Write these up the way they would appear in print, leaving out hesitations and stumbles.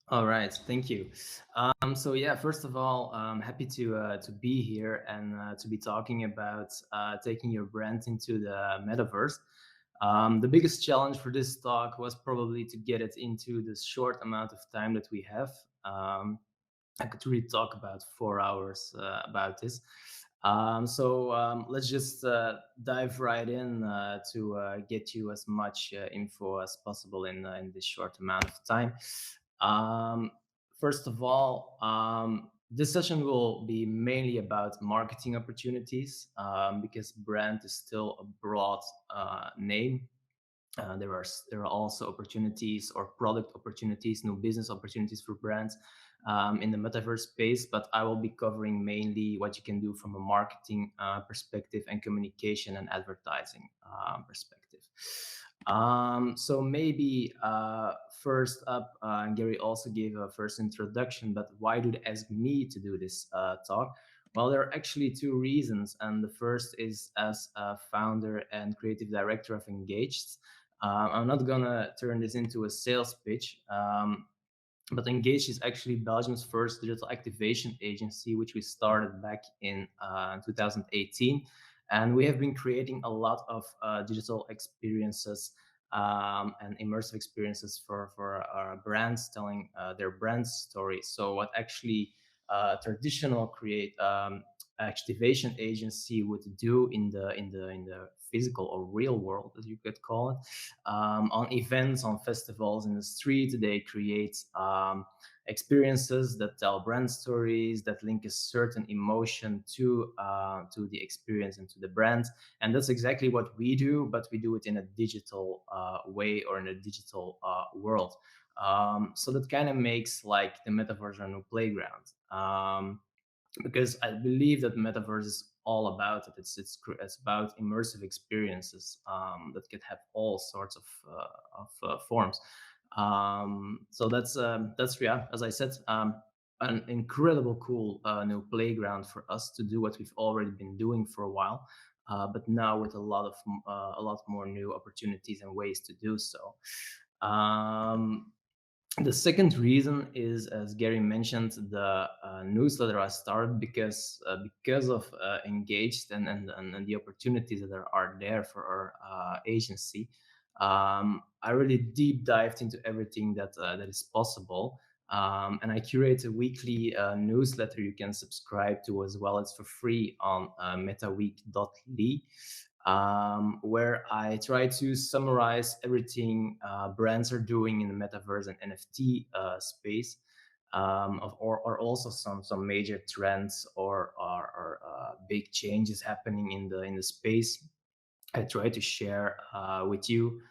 All right, thank you. So yeah, first of all, happy to be here and to be talking about taking your brand into the metaverse. The biggest challenge for this talk was probably to get it into the short amount of time that we have. Um, I could really talk about 4 hours about this. Let's just dive right in to get you as much info as possible in this short amount of time. Um, First of all, this session will be mainly about marketing opportunities because brand is still a broad name. There are also opportunities or product opportunities, new business opportunities for brands in the metaverse space. But I will be covering mainly what you can do from a marketing perspective and communication and advertising perspective. So maybe first up, Gary also gave a first introduction, but why do they ask me to do this talk? Well, there are actually two reasons, and the first is as a founder and creative director of Engaged. I'm not gonna turn this into a sales pitch, but Engage is actually Belgium's first digital activation agency, which we started back in 2018. And we have been creating a lot of digital experiences and immersive experiences for our brands telling their brand story. So what actually traditional create activation agency would do in the physical or real world, as you could call it, on events, on festivals in the street. They create experiences that tell brand stories that link a certain emotion to the experience and to the brand. And that's exactly what we do, but we do it in a digital way or in a digital world. So that kind of makes like the metaverse a new playground. Because I believe that metaverse is all about it. It's about immersive experiences that could have all sorts of forms. That's yeah, as I said, an incredible cool new playground for us to do what we've already been doing for a while, but now with a lot more new opportunities and ways to do so. Um, the second reason is, as Gary mentioned, the newsletter I started because of engaged and the opportunities that are there for our agency. I really deep dived into everything that is possible, and I curate a weekly newsletter you can subscribe to as well. It's for free on metaweek.ly, where I try to summarize everything brands are doing in the metaverse and NFT space, or also some major trends or big changes happening in the space. I try to share with you.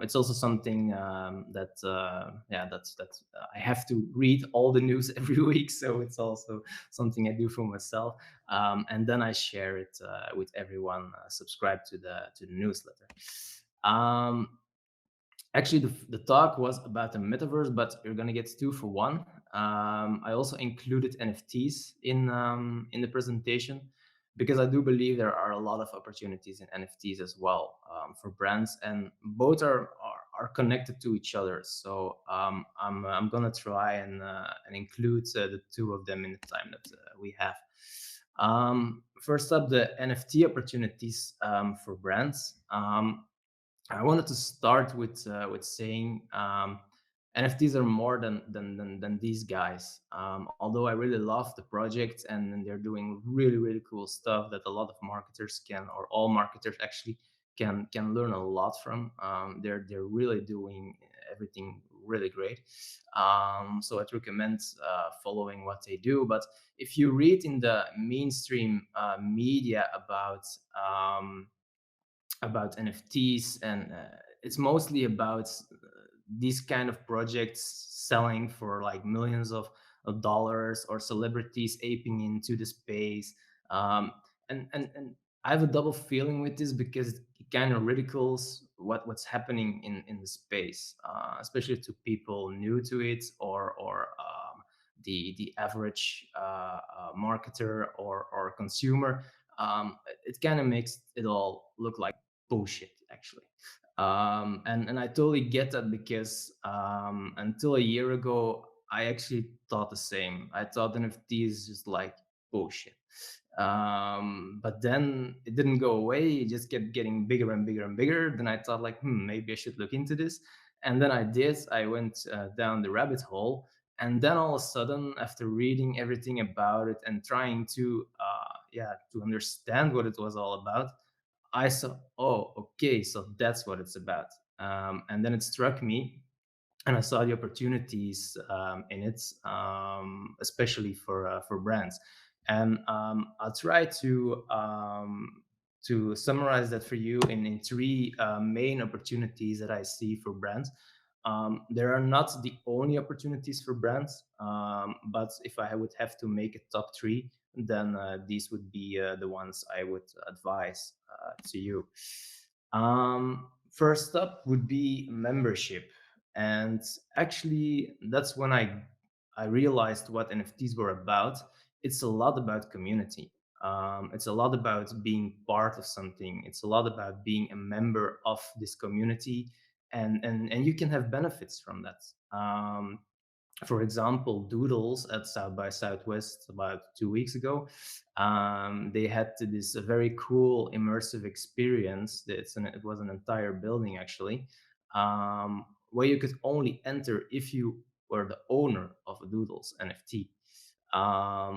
It's also something that I have to read all the news every week, so it's also something I do for myself, and then I share it with everyone subscribed to the newsletter. Um, Actually, the talk was about the metaverse, but you're gonna get two for one. I also included NFTs in the presentation because I do believe there are a lot of opportunities in NFTs as well for brands, and both are connected to each other. So I'm gonna try and include the two of them in the time that we have. First up, the NFT opportunities for brands. I wanted to start with saying NFTs are more than these guys. Although I really love the project and they're doing really cool stuff that a lot of marketers can, or all marketers actually can learn a lot from. They're really doing everything really great. So I'd recommend following what they do. But if you read in the mainstream media about NFTs, and it's mostly about these kind of projects selling for like millions of dollars, or celebrities aping into the space. Um, and I have a double feeling with this because it kind of ridicules what's happening in the space, especially to people new to it, or the average marketer or consumer. It kind of makes it all look like bullshit, actually. And I totally get that because until a year ago, I actually thought the same. I thought NFT is just like bullshit. But then it didn't go away. It just kept getting bigger and bigger and bigger. Then I thought like, maybe I should look into this. And then I did. I went down the rabbit hole. And then all of a sudden, after reading everything about it and trying to, to understand what it was all about, I saw, oh, okay, so that's what it's about. And then it struck me, and I saw the opportunities in it, especially for brands. And I'll try to summarize that for you in three main opportunities that I see for brands. There are not the only opportunities for brands, but if I would have to make a top three, then these would be the ones I would advise to you. First up would be membership, and actually that's when I realized what NFTs were about. It's a lot about community. It's a lot about being part of something. It's a lot about being a member of this community, and you can have benefits from that. For example, Doodles at South by Southwest about 2 weeks ago, they had this very cool immersive experience. It was an entire building actually, where you could only enter if you were the owner of a Doodles NFT.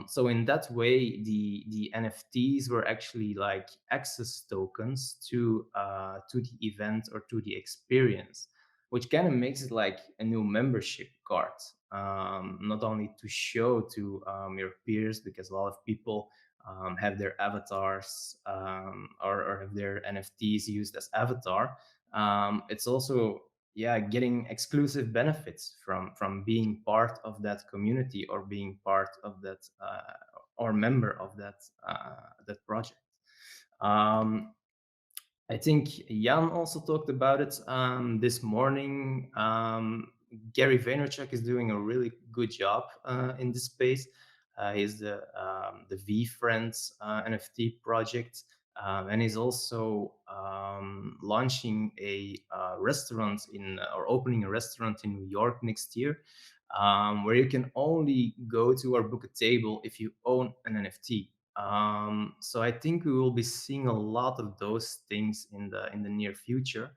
So in that way, the NFTs were actually like access tokens to the event or to the experience, which kind of makes it like a new membership card. Not only to show to your peers, because a lot of people have their avatars or have their NFTs used as avatar. It's also, yeah, getting exclusive benefits from being part of that community or being part of that or member of that project. um, I think Jan also talked about it this morning. Gary Vaynerchuk is doing a really good job in this space. He's the V Friends NFT project, and he's also launching a restaurant in or opening a restaurant in New York next year, where you can only go to or book a table if you own an NFT. So I think we will be seeing a lot of those things in the near future,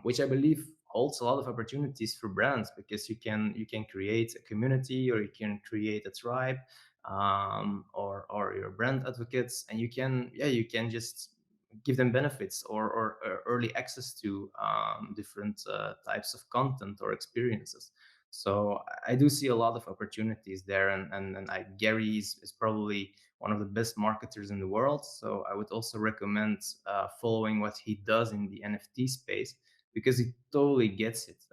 which I believe holds a lot of opportunities for brands, because you can create a community, or you can create a tribe, or your brand advocates, and you can just give them benefits or early access to different types of content or experiences. So I do see a lot of opportunities there, and Gary is probably one of the best marketers in the world. So I would also recommend following what he does in the NFT space, because he totally gets it.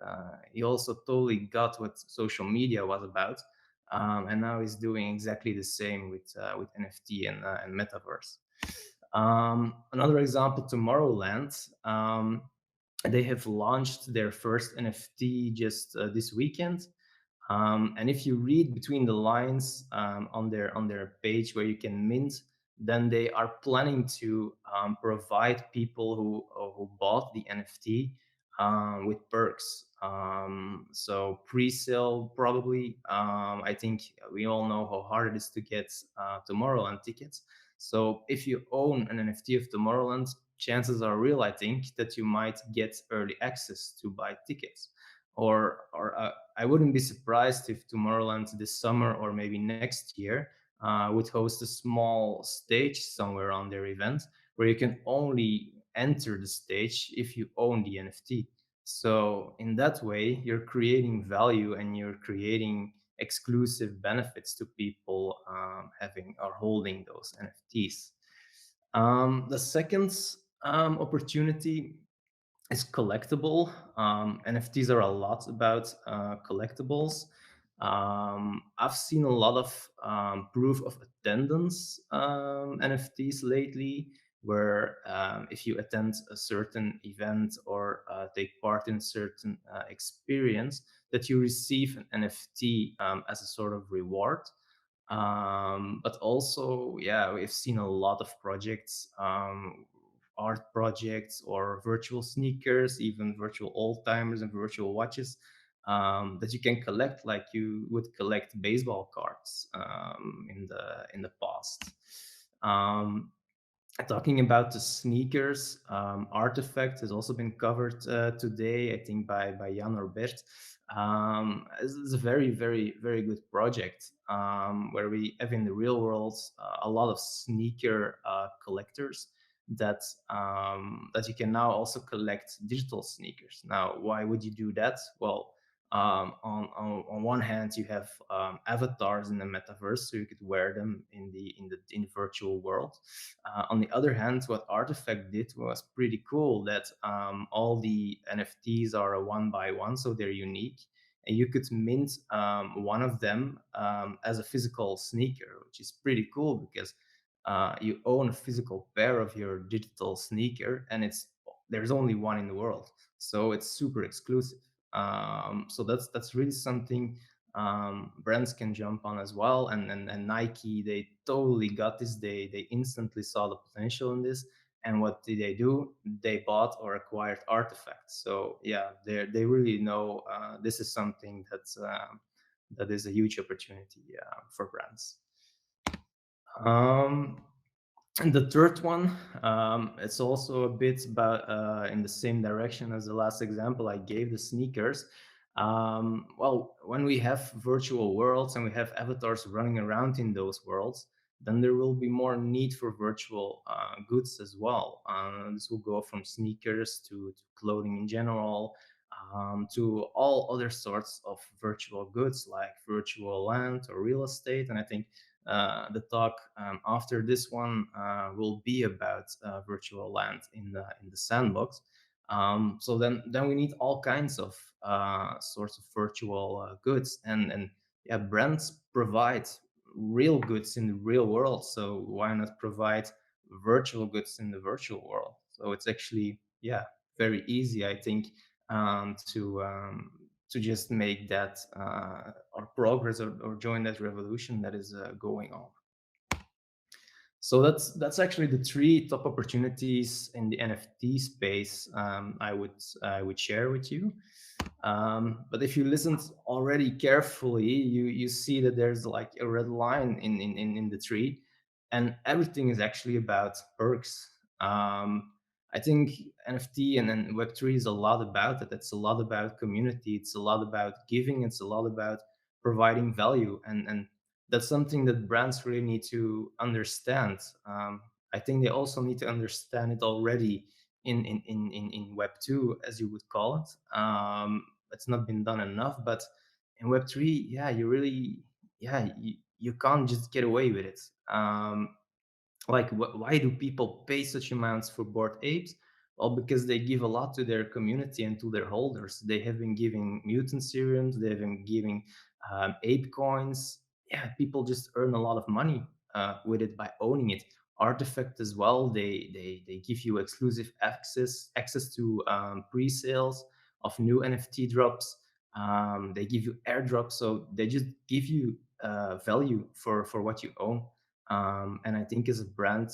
He also totally got what social media was about, and now he's doing exactly the same with NFT and Metaverse. Another example, Tomorrowland. They have launched their first NFT just this weekend, and if you read between the lines on their page where you can mint, then they are planning to provide people who bought the NFT with perks. So pre-sale probably. I think we all know how hard it is to get Tomorrowland tickets. So if you own an NFT of Tomorrowland, chances are real, I think, that you might get early access to buy tickets. Or I wouldn't be surprised if Tomorrowland this summer or maybe next year would host a small stage somewhere on their event, where you can only enter the stage if you own the NFT. So in that way, you're creating value and you're creating exclusive benefits to people having or holding those NFTs. The second opportunity is collectible. NFTs are a lot about collectibles. I've seen a lot of proof of attendance NFTs lately, where if you attend a certain event or take part in a certain experience, that you receive an NFT as a sort of reward. But also, yeah, we've seen a lot of projects art projects or virtual sneakers, even virtual old timers and virtual watches that you can collect like you would collect baseball cards in the past. Um, Talking about the sneakers, Artifact has also been covered today, I think, by Jan Orbert. It's a very, very, very good project where we have in the real world a lot of sneaker collectors that that you can now also collect digital sneakers. Now, why would you do that? Well, on one hand, you have avatars in the metaverse, so you could wear them in the virtual world. On the other hand, what Artifact did was pretty cool. That all the NFTs are a one by one, so they're unique, and you could mint one of them as a physical sneaker, which is pretty cool because you own a physical pair of your digital sneaker, and it's there's only one in the world, so it's super exclusive. So that's really something brands can jump on as well. And Nike, they totally got this. They instantly saw the potential in this. And what did they do? They bought or acquired artifacts. So yeah, they really know this is something that is a huge opportunity for brands. Um, and the third one, it's also a bit about in the same direction as the last example I gave, the sneakers. Well, when we have virtual worlds and we have avatars running around in those worlds, then there will be more need for virtual goods as well. This will go from sneakers to clothing in general, to all other sorts of virtual goods like virtual land or real estate. And I think the talk after this one will be about virtual land in the sandbox. So then we need all kinds of sorts of virtual goods, and yeah, brands provide real goods in the real world. So why not provide virtual goods in the virtual world? So it's actually, yeah, very easy, I think, to just make that or progress or join that revolution that is going on. So that's actually the three top opportunities in the NFT space I would share with you. But if you listened already carefully, you see that there's like a red line in the tree, and everything is actually about perks. I think NFT and then Web3 is a lot about it. It's a lot about community. It's a lot about giving. It's a lot about providing value, and that's something that brands really need to understand. I think they also need to understand it already in Web 2, as you would call it. It's not been done enough, but in Web 3, yeah, you really, yeah, you can't just get away with it. Like why do people pay such amounts for bored apes? Well, because they give a lot to their community and to their holders. They have been giving mutant serums, they have been giving ape coins. Yeah, people just earn a lot of money with it by owning it. Artifact as well, they give you exclusive access to pre-sales of new NFT drops. They give you airdrops, so they just give you value for what you own. And I think as a brand,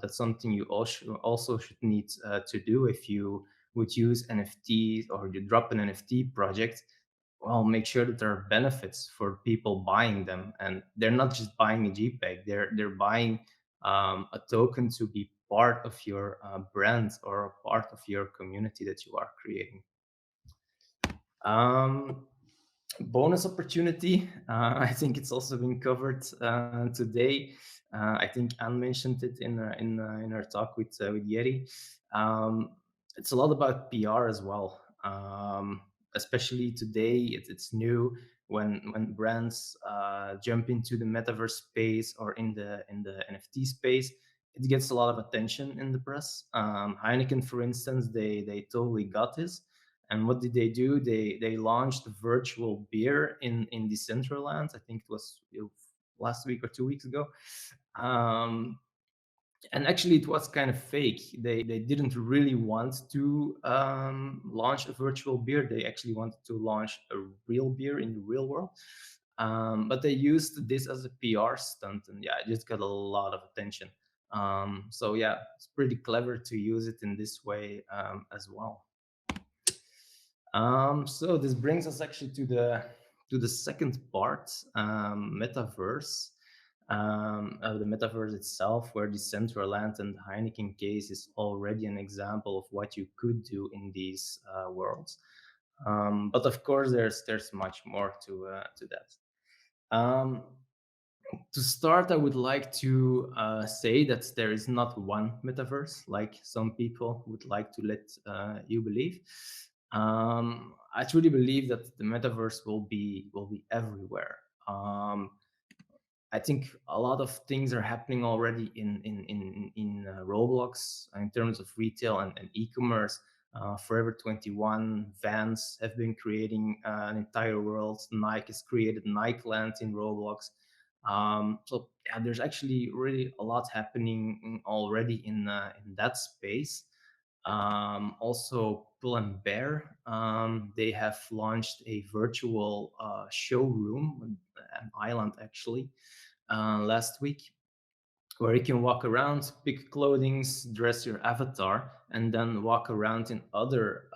that's something you also should need to do if you would use NFTs or you drop an NFT project. Well, make sure that there are benefits for people buying them, and they're not just buying a JPEG. They're buying a token to be part of your brand or part of your community that you are creating. Um, Bonus opportunity. I think it's also been covered today. I think Anne mentioned it in her talk with Yeri. Um, it's a lot about PR as well. Especially today, it's new when brands jump into the metaverse space or in the NFT space. It gets a lot of attention in the press. Heineken, for instance, they totally got this. And what did they do? They launched virtual beer in Decentraland. I think it was last week or 2 weeks ago. Um, and actually, it was kind of fake. They didn't really want to launch a virtual beer. They actually wanted to launch a real beer in the real world. But they used this as a PR stunt, and yeah, it just got a lot of attention. So yeah, it's pretty clever to use it in this way as well. So this brings us actually to the second part, metaverse. Of the metaverse itself, where the Decentraland and Heineken case is already an example of what you could do in these worlds. But of course, there's much more to that. Um, to start, I would like to say that there is not one metaverse, like some people would like to let you believe. I truly believe that the metaverse will be everywhere. I think a lot of things are happening already in Roblox in terms of retail and e-commerce. Forever 21, Vans have been creating an entire world. Nike has created Nikeland in Roblox. So yeah, there's actually really a lot happening already in that space. Also, Pull and Bear, they have launched a virtual showroom, an island actually, last week, where you can walk around, pick clothings, dress your avatar, and then walk around in other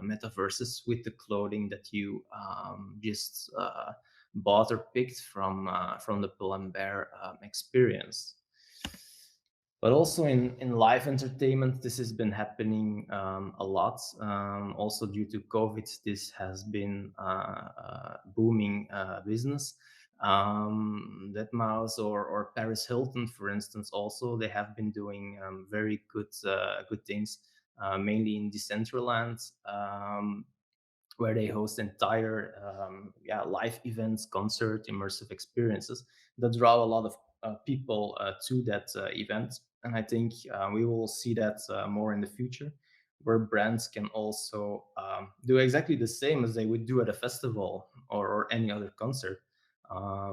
metaverses with the clothing that you just bought or picked from the Pull and Bear experience. But also in live entertainment, this has been happening a lot. Also due to COVID, this has been booming business. Deadmau5 or Paris Hilton, for instance, also they have been doing very good things, mainly in Decentraland. Where they host entire live events, concert, immersive experiences that draw a lot of people to that event. And I think we will see that more in the future, where brands can also do exactly the same as they would do at a festival or any other concert.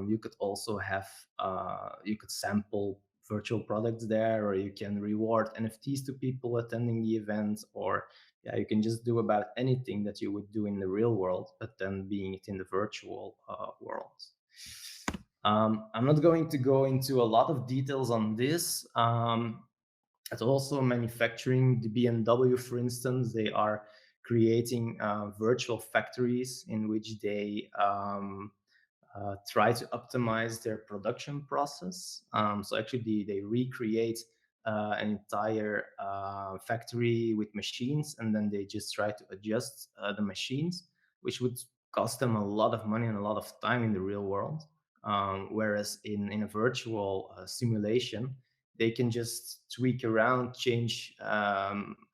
You could also have you could sample virtual products there, or you can reward NFTs to people attending the event, or yeah, you can just do about anything that you would do in the real world, but then being it in the virtual world. I'm not going to go into a lot of details on this. It's also manufacturing. The BMW, for instance, they are creating virtual factories in which they try to optimize their production process. So actually, they recreate an entire factory with machines, and then they just try to adjust the machines, which would cost them a lot of money and a lot of time in the real world. Whereas in a virtual simulation, they can just tweak around, change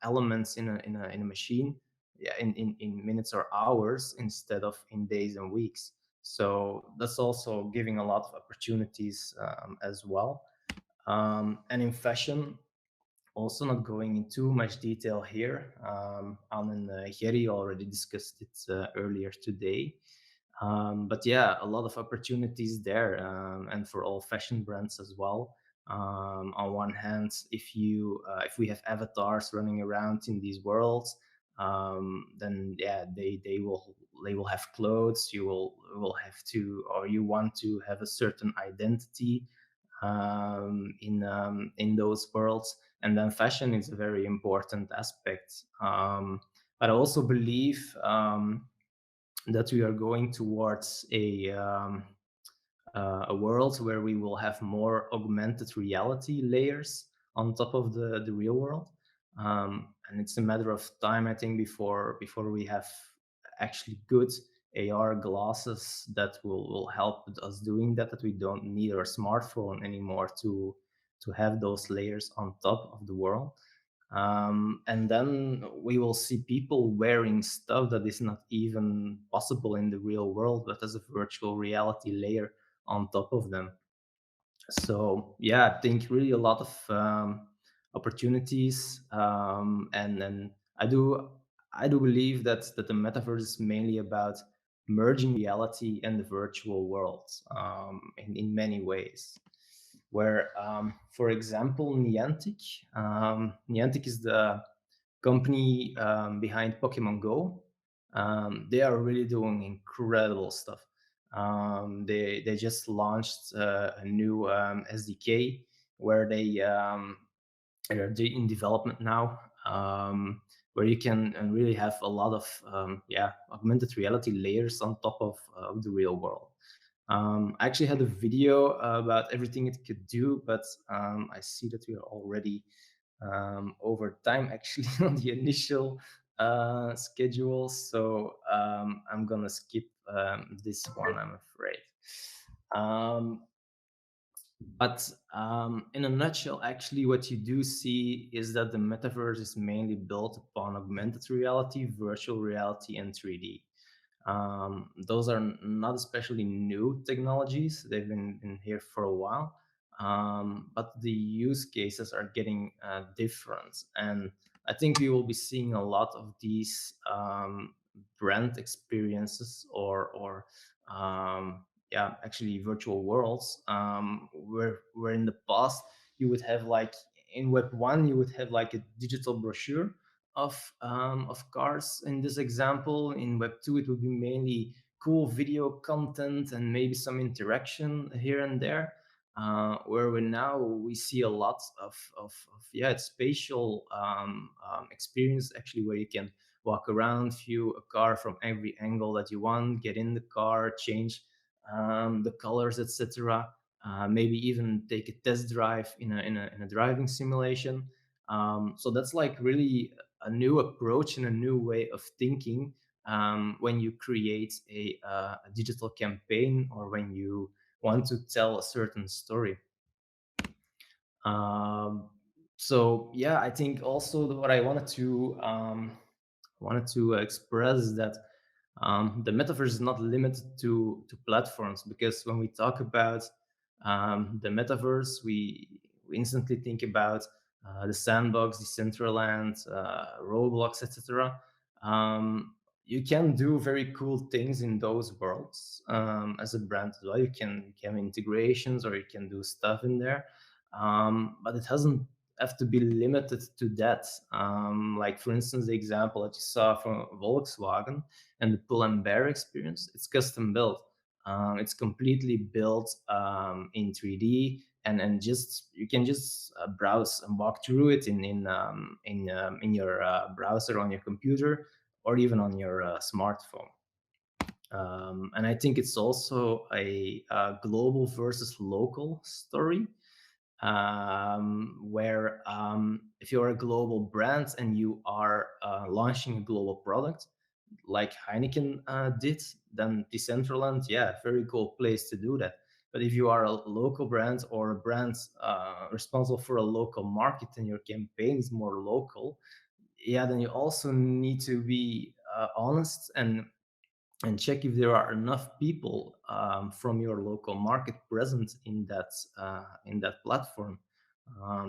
elements in a machine, yeah, in minutes or hours instead of in days and weeks. So that's also giving a lot of opportunities as well. And in fashion, also not going in too much detail here. Anne and Jerry already discussed it earlier today. But yeah, a lot of opportunities there, and for all fashion brands as well. On one hand, if we have avatars running around in these worlds, then yeah, they will have clothes. You will have to, or you want to have a certain identity in those worlds. And then fashion is a very important aspect. But I also believe that we are going towards a world where we will have more augmented reality layers on top of the real world. And it's a matter of time, I think, before we have actually good AR glasses that will help us doing that we don't need our smartphone anymore to have those layers on top of the world. And then we will see people wearing stuff that is not even possible in the real world, but as a virtual reality layer on top of them. So yeah, I think really a lot of opportunities, and I do believe that the metaverse is mainly about merging reality and the virtual world in many ways. Where, for example, Niantic is the company behind Pokemon Go. They are really doing incredible stuff. They just launched a new SDK where they're in development now, where you can really have a lot of augmented reality layers on top of the real world. I actually had a video about everything it could do, but I see that we are already over time actually on the initial schedule. So I'm gonna skip this one, I'm afraid. Um, but in a nutshell, actually, what you do see is that the metaverse is mainly built upon augmented reality, virtual reality, and 3D. Those are not especially new technologies. They've been here for a while, but the use cases are getting different. And I think we will be seeing a lot of these brand experiences or actually virtual worlds, where in the past you would have like in Web 1 you would have like a digital brochure of cars. In this example, in Web 2 it would be mainly cool video content and maybe some interaction here and there. Where we now we see a lot of yeah, it's spatial experience actually, where you can walk around, view a car from every angle that you want, get in the car, change the colors, etc. Maybe even take a test drive in a driving simulation. So that's like really a new approach and a new way of thinking when you create a digital campaign or when you want to tell a certain story. Um, so yeah, I think also what I wanted to express that the metaverse is not limited to platforms, because when we talk about the metaverse, we instantly think about the sandbox, Decentraland, Roblox, etc. You can do very cool things in those worlds as a brand as well. You can have integrations or you can do stuff in there, but it doesn't have to be limited to that. Like for instance, the example that you saw from Volkswagen and the pull and bear experience, it's custom built. It's completely built in 3D, and just you can just browse and walk through it in your browser on your computer or even on your smartphone. And I think it's also a global versus local story, where if you're a global brand and you are launching a global product like Heineken did, then Decentraland, yeah, very cool place to do that. But if you are a local brand or a brand responsible for a local market and your campaign is more local, yeah, then you also need to be honest and check if there are enough people from your local market present in that platform.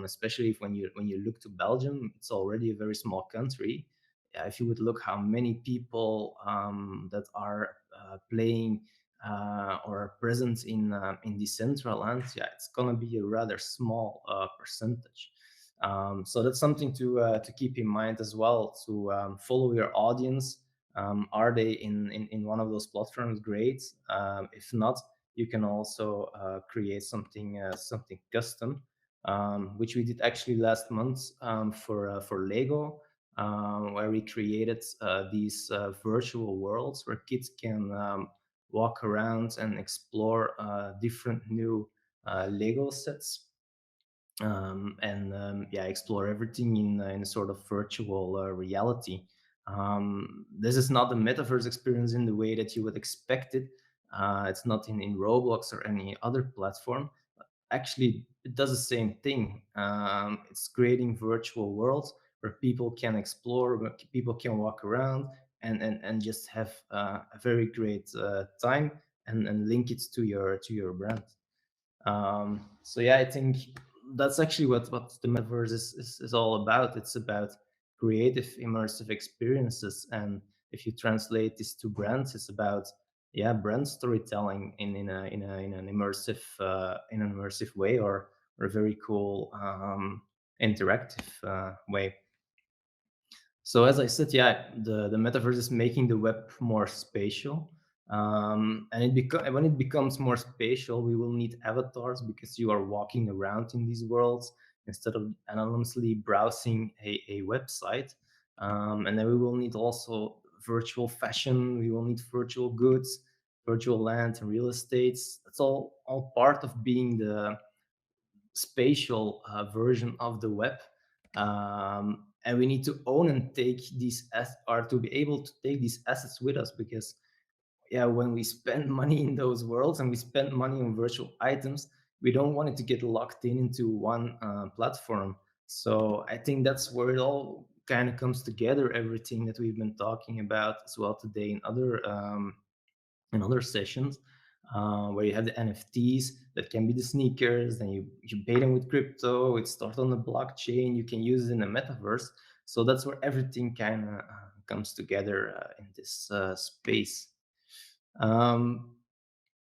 Especially if when you look to Belgium, it's already a very small country. Yeah, if you would look how many people that are playing or are present in Decentraland, yeah, it's gonna be a rather small percentage. So that's something to keep in mind as well. To follow your audience. Are they in one of those platforms? Great. If not, you can also create something custom, which we did actually last month for Lego, where we created these virtual worlds where kids can walk around and explore different new Lego sets, and yeah, explore everything in a sort of virtual reality. This is not the metaverse experience in the way that you would expect it. It's not in Roblox or any other platform. Actually, it does the same thing. It's creating virtual worlds where people can explore, where people can walk around, and just have a very great time, and link it to your brand. So yeah, I think that's actually what the metaverse is all about. It's about creative immersive experiences, and if you translate this to brands, it's about, yeah, brand storytelling in an immersive way, or a very cool interactive way. So as I said, yeah, the metaverse is making the web more spatial. And when it becomes more spatial, we will need avatars because you are walking around in these worlds instead of anonymously browsing a website. And then we will need also virtual fashion. We will need virtual goods, virtual land, and real estates. That's all part of being the spatial version of the web. And we need to own and take these or to be able to take these assets with us, because yeah, when we spend money in those worlds and we spend money on virtual items, we don't want it to get locked in into one platform. So I think that's where it all kind of comes together, everything that we've been talking about as well today in other sessions, where you have the NFTs that can be the sneakers, then you pay them with crypto, it starts on the blockchain, you can use it in the metaverse. So that's where everything kind of comes together in this space. Um,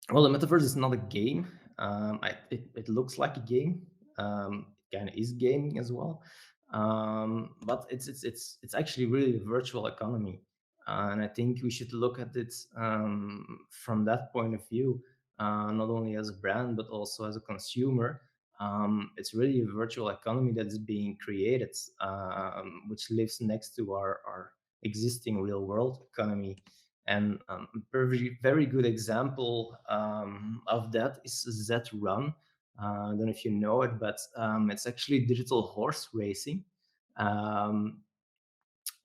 well, the metaverse is not a game. It looks like a game. It kind of is gaming as well, but it's actually really a virtual economy, and I think we should look at it from that point of view, not only as a brand but also as a consumer. It's really a virtual economy that is being created, which lives next to our existing real world economy. And a very good example of that is Z Run. I don't know if you know it, but it's actually digital horse racing. Um,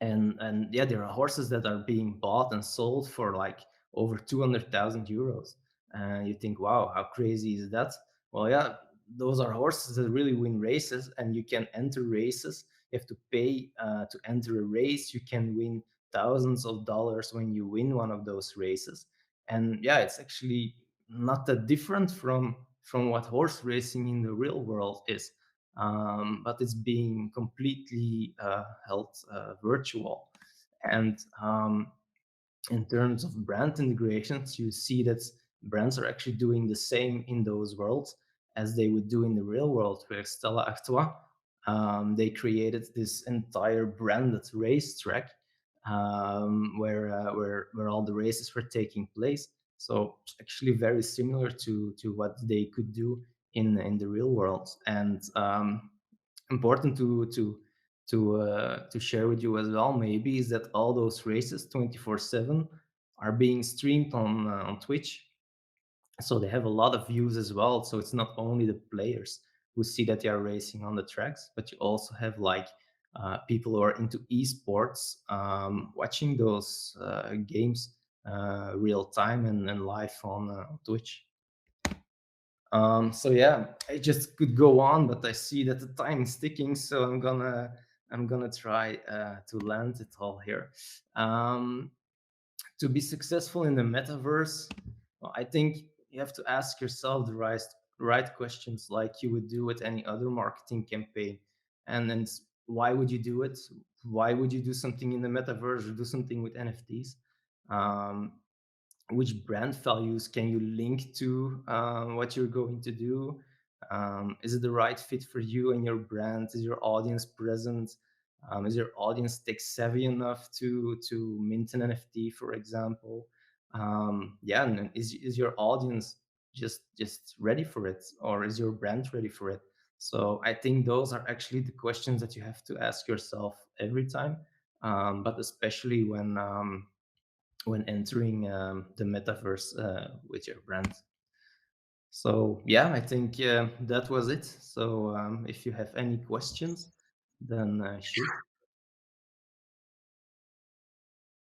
and yeah, there are horses that are being bought and sold for like over 200,000 euros, and you think, wow, how crazy is that? Well, yeah, those are horses that really win races, and you can enter races. You have to pay to enter a race. You can win thousands of dollars when you win one of those races. And yeah, it's actually not that different from what horse racing in the real world is, but it's being completely held virtual. And in terms of brand integrations, you see that brands are actually doing the same in those worlds as they would do in the real world. Where Stella Artois, they created this entire branded racetrack, where all the races were taking place. So it's actually very similar to what they could do in the real world. And important to share with you as well, maybe, is that all those races 24/7 are being streamed on Twitch, so they have a lot of views as well. So it's not only the players who see that they are racing on the tracks, but you also have like people who are into esports watching those games real time and live on Twitch. So yeah, I just could go on, but I see that the time is ticking, so I'm gonna try to land it all here. Um, to be successful in the metaverse, well, I think you have to ask yourself the right questions, like you would do with any other marketing campaign. And then why would you do it? Why would you do something in the metaverse or do something with NFTs? Um, which brand values can you link to what you're going to do? Is it the right fit for you and your brand? Is your audience present? Is your audience tech savvy enough to mint an NFT, for example? Yeah, and then is your audience just ready for it, or is your brand ready for it? So I think those are actually the questions that you have to ask yourself every time, but especially when entering the metaverse with your brand. So yeah, I think that was it. So if you have any questions, then shoot.